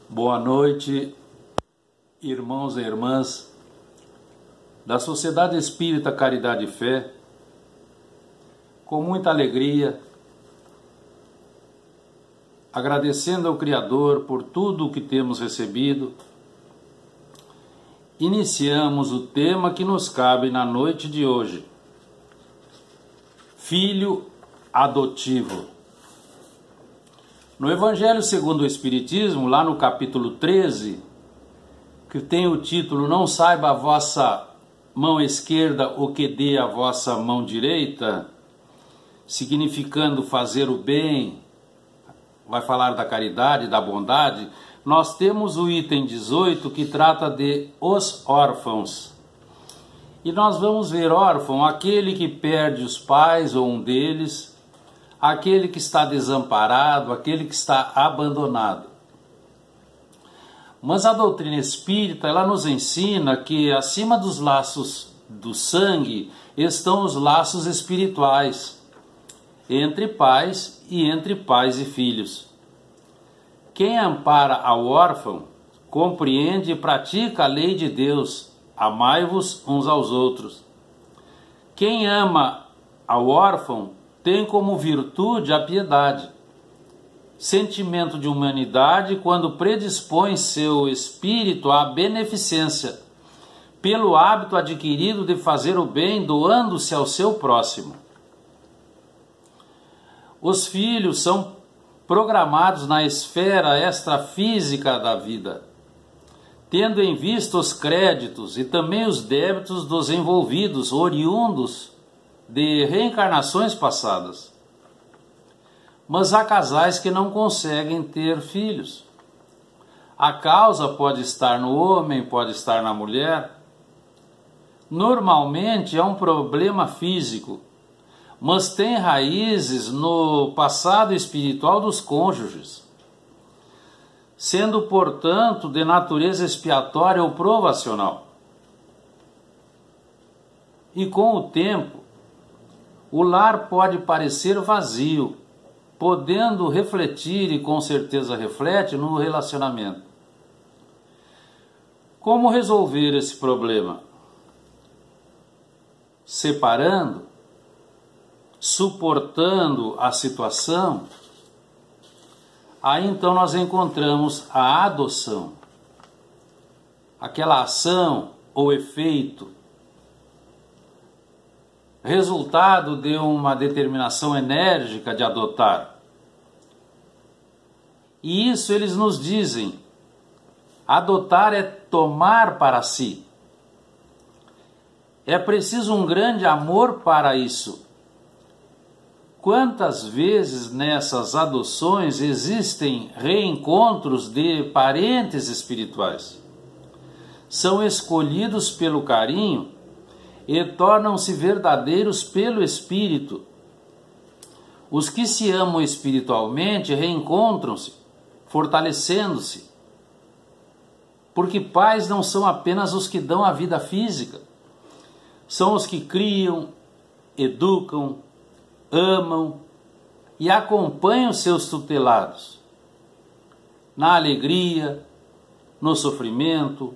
Boa noite, irmãos e irmãs da Sociedade Espírita Caridade e Fé. Com muita alegria, agradecendo ao Criador por tudo o que temos recebido, iniciamos o tema que nos cabe na noite de hoje: Filho adotivo. No Evangelho segundo o Espiritismo, lá no capítulo 13, que tem o título Não saiba a vossa mão esquerda o que dê a vossa mão direita, significando fazer o bem, vai falar da caridade, da bondade. Nós temos o item 18 que trata de os órfãos. E nós vamos ver órfão, aquele que perde os pais ou um deles, aquele que está desamparado, aquele que está abandonado. Mas a doutrina espírita, ela nos ensina que acima dos laços do sangue estão os laços espirituais, entre pais e filhos. Quem ampara ao órfão, compreende e pratica a lei de Deus: amai-vos uns aos outros. Quem ama ao órfão tem como virtude a piedade, sentimento de humanidade quando predispõe seu espírito à beneficência, pelo hábito adquirido de fazer o bem, doando-se ao seu próximo. Os filhos são programados na esfera extrafísica da vida, tendo em vista os créditos e também os débitos dos envolvidos, oriundos de reencarnações passadas. Mas há casais que não conseguem ter filhos. A causa pode estar no homem, pode estar na mulher. Normalmente é um problema físico, mas tem raízes no passado espiritual dos cônjuges, sendo, portanto, de natureza expiatória ou provacional. E com o tempo, o lar pode parecer vazio, podendo refletir, e com certeza reflete, no relacionamento. Como resolver esse problema? Separando? Suportando a situação? Aí então nós encontramos a adoção, aquela ação ou efeito, resultado de uma determinação enérgica de adotar. E isso eles nos dizem: adotar é tomar para si. É preciso um grande amor para isso. Quantas vezes nessas adoções existem reencontros de parentes espirituais? São escolhidos pelo carinho e tornam-se verdadeiros pelo Espírito. Os que se amam espiritualmente reencontram-se, fortalecendo-se. Porque pais não são apenas os que dão a vida física. São os que criam, educam, amam e acompanham seus tutelados na alegria, no sofrimento,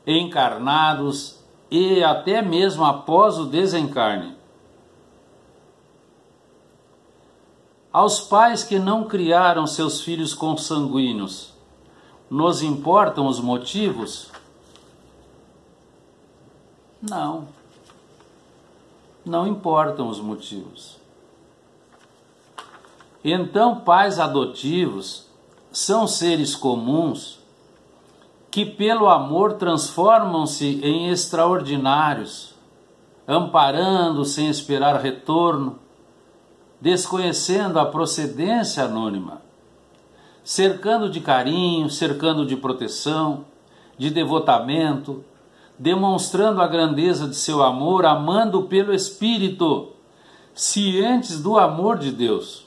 encarnados e até mesmo após o desencarne. Aos pais que não criaram seus filhos consanguíneos, nos importam os motivos? Não. Não importam os motivos. Então, pais adotivos são seres comuns que pelo amor transformam-se em extraordinários, amparando sem esperar retorno, desconhecendo a procedência anônima, cercando de carinho, cercando de proteção, de devotamento, demonstrando a grandeza de seu amor, amando pelo Espírito, cientes do amor de Deus.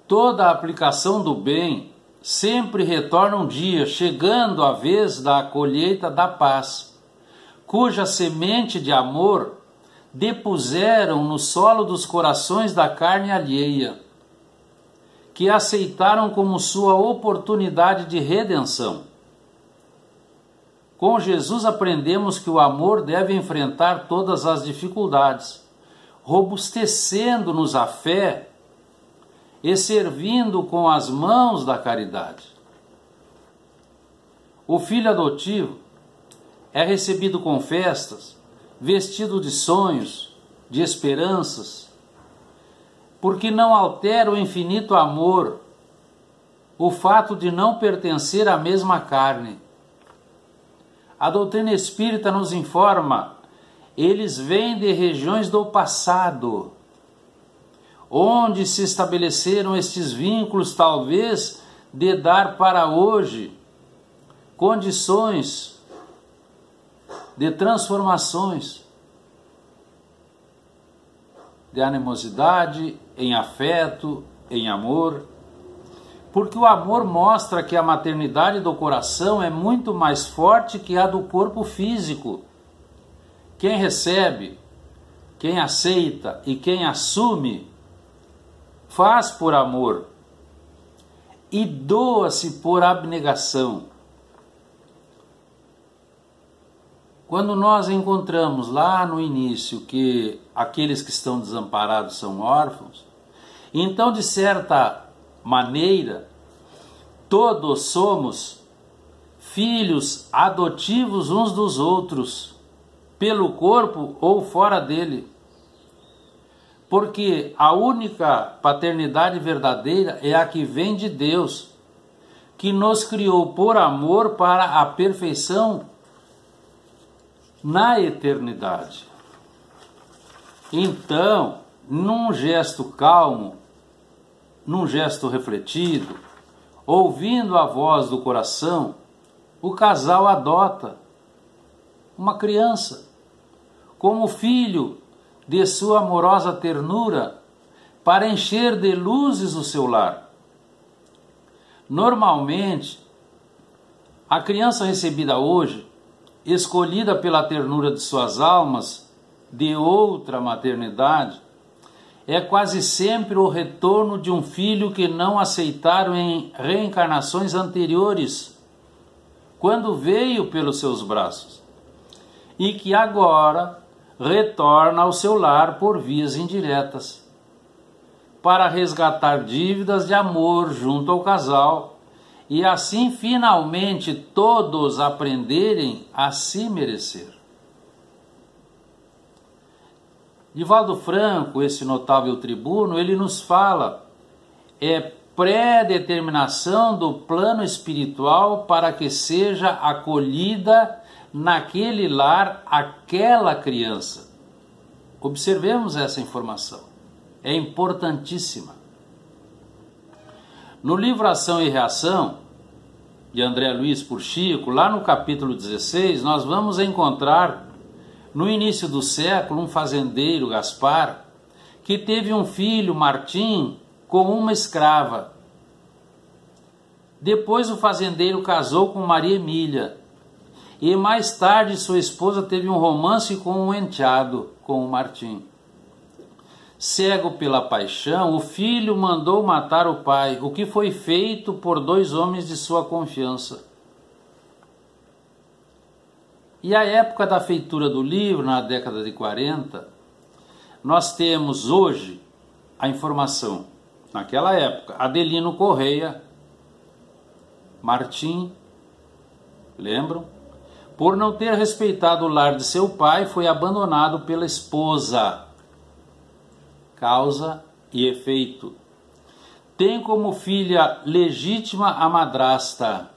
Toda a aplicação do bem sempre retorna um dia, chegando a vez da colheita da paz, cuja semente de amor depuseram no solo dos corações da carne alheia. que aceitaram como sua oportunidade de redenção. Com Jesus aprendemos que o amor deve enfrentar todas as dificuldades, robustecendo-nos a fé e servindo com as mãos da caridade. O filho adotivo é recebido com festas, vestido de sonhos, de esperanças, porque não altera o infinito amor o fato de não pertencer à mesma carne. A doutrina espírita nos informa: eles vêm de regiões do passado, onde se estabeleceram estes vínculos, talvez de dar para hoje condições de transformações, de animosidade em afeto, em amor, porque o amor mostra que a maternidade do coração é muito mais forte que a do corpo físico. Quem recebe, quem aceita e quem assume, faz por amor e doa-se por abnegação. Quando nós encontramos lá no início que aqueles que estão desamparados são órfãos, então, de certa maneira, todos somos filhos adotivos uns dos outros, pelo corpo ou fora dele. Porque a única paternidade verdadeira é a que vem de Deus, que nos criou por amor para a perfeição na eternidade. Então, num gesto calmo, num gesto refletido, ouvindo a voz do coração, o casal adota uma criança como filho de sua amorosa ternura para encher de luzes o seu lar. Normalmente, a criança recebida hoje, escolhida pela ternura de suas almas de outra maternidade, é quase sempre o retorno de um filho que não aceitaram em reencarnações anteriores, quando veio pelos seus braços, e que agora retorna ao seu lar por vias indiretas, para resgatar dívidas de amor junto ao casal, e assim finalmente todos aprenderem a se merecer. Divaldo Franco, esse notável tribuno, ele nos fala, pré-determinação do plano espiritual para que seja acolhida naquele lar aquela criança. Observemos essa informação, é importantíssima. No livro Ação e Reação, de André Luiz por Chico, lá no capítulo 16, nós vamos encontrar, no início do século, um fazendeiro, Gaspar, que teve um filho, Martim, com uma escrava. Depois o fazendeiro casou com Maria Emília, e mais tarde sua esposa teve um romance com um enteado, com o Martim. Cego pela paixão, o filho mandou matar o pai, o que foi feito por 2 homens de sua confiança. E à época da feitura do livro, na década de 40, nós temos hoje a informação. Naquela época, Adelino Correia, Martim, lembram? Por não ter respeitado o lar de seu pai, foi abandonado pela esposa. Causa e efeito. Tem como filha legítima a madrasta,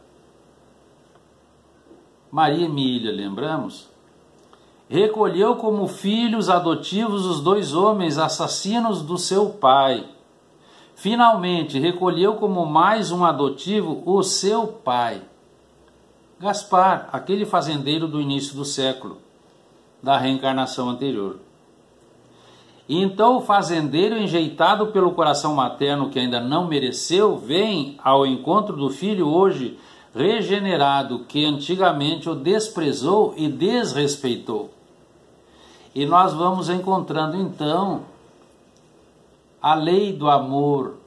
Maria Emília, lembramos? Recolheu como filhos adotivos os 2 homens assassinos do seu pai. Finalmente, recolheu como mais um adotivo o seu pai. Gaspar, aquele fazendeiro do início do século, da reencarnação anterior. E então o fazendeiro, enjeitado pelo coração materno que ainda não mereceu, vem ao encontro do filho hoje regenerado, que antigamente o desprezou e desrespeitou. E nós vamos encontrando então a lei do amor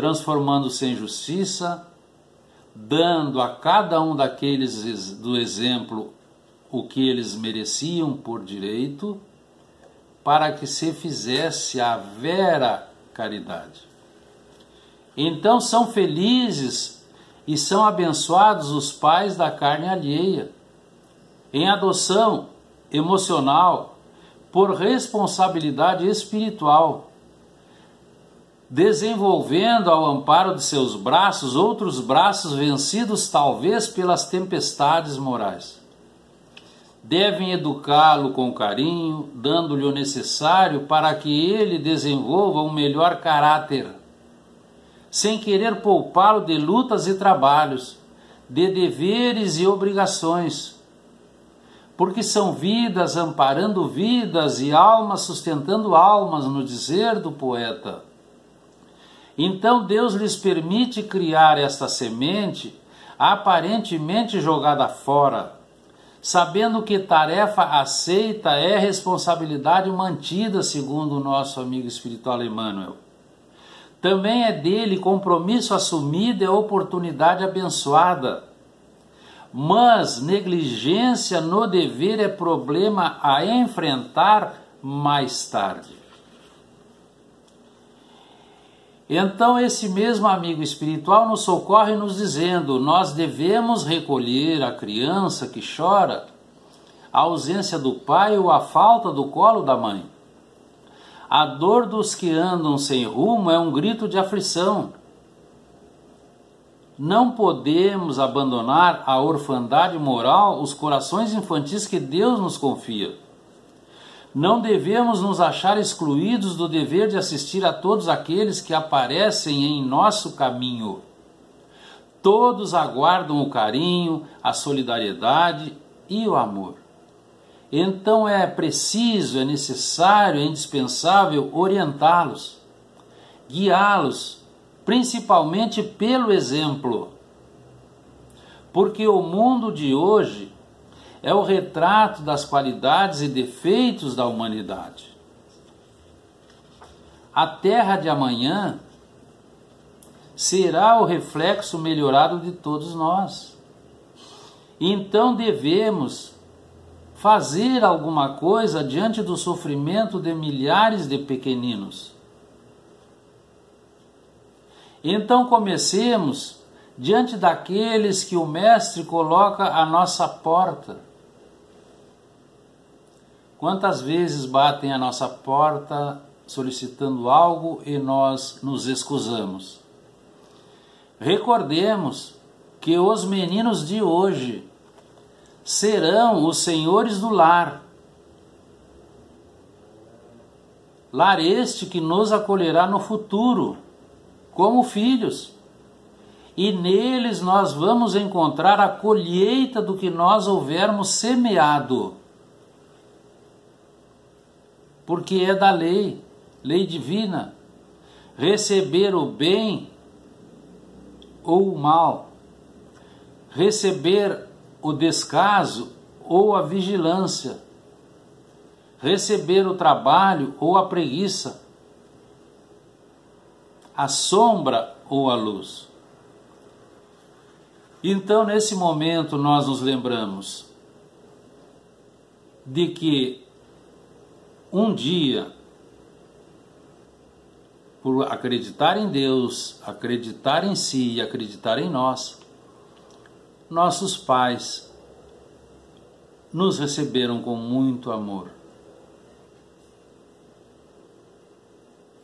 transformando-se em justiça, dando a cada um daqueles do exemplo o que eles mereciam por direito, para que se fizesse a vera caridade. Então são felizes e são abençoados os pais da carne alheia, em adoção emocional, por responsabilidade espiritual, desenvolvendo ao amparo de seus braços outros braços vencidos talvez pelas tempestades morais. Devem educá-lo com carinho, dando-lhe o necessário para que ele desenvolva um melhor caráter, sem querer poupá-lo de lutas e trabalhos, de deveres e obrigações, porque são vidas amparando vidas e almas sustentando almas, no dizer do poeta. Então Deus lhes permite criar esta semente, aparentemente jogada fora, sabendo que tarefa aceita é responsabilidade mantida, segundo o nosso amigo espiritual Emmanuel. Também é dele compromisso assumido e oportunidade abençoada. Mas negligência no dever é problema a enfrentar mais tarde. Então esse mesmo amigo espiritual nos socorre nos dizendo: nós devemos recolher a criança que chora, a ausência do pai ou a falta do colo da mãe. A dor dos que andam sem rumo é um grito de aflição. Não podemos abandonar a orfandade moral, os corações infantis que Deus nos confia. Não devemos nos achar excluídos do dever de assistir a todos aqueles que aparecem em nosso caminho. Todos aguardam o carinho, a solidariedade e o amor. Então é preciso, é necessário, é indispensável orientá-los, guiá-los, principalmente pelo exemplo. Porque o mundo de hoje é o retrato das qualidades e defeitos da humanidade. A terra de amanhã será o reflexo melhorado de todos nós. Então devemos fazer alguma coisa diante do sofrimento de milhares de pequeninos. Então comecemos diante daqueles que o Mestre coloca à nossa porta. Quantas vezes batem à nossa porta solicitando algo e nós nos escusamos? Recordemos que os meninos de hoje serão os senhores do lar. Lar este que nos acolherá no futuro, como filhos. E neles nós vamos encontrar a colheita do que nós houvermos semeado. Porque é da lei, lei divina, receber o bem ou o mal, receber o descaso ou a vigilância, receber o trabalho ou a preguiça, a sombra ou a luz. Então, nesse momento, nós nos lembramos de que um dia, por acreditar em Deus, acreditar em si e acreditar em nós, nossos pais nos receberam com muito amor.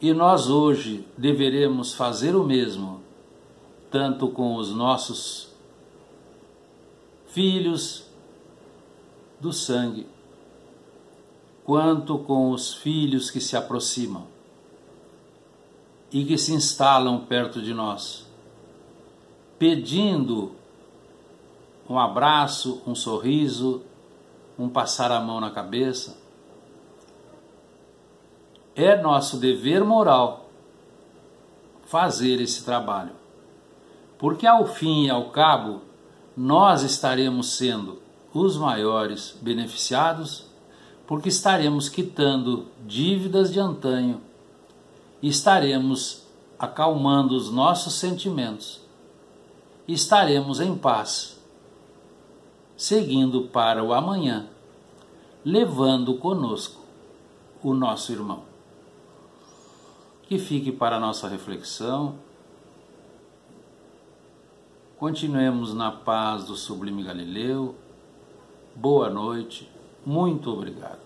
E nós hoje deveremos fazer o mesmo, tanto com os nossos filhos do sangue, quanto com os filhos que se aproximam e que se instalam perto de nós, pedindo um abraço, um sorriso, um passar a mão na cabeça. É nosso dever moral fazer esse trabalho, porque ao fim e ao cabo nós estaremos sendo os maiores beneficiados, porque estaremos quitando dívidas de antanho e estaremos acalmando os nossos sentimentos, estaremos em paz, seguindo para o amanhã, levando conosco o nosso irmão. Que fique para a nossa reflexão. Continuemos na paz do Sublime Galileu. Boa noite, muito obrigado.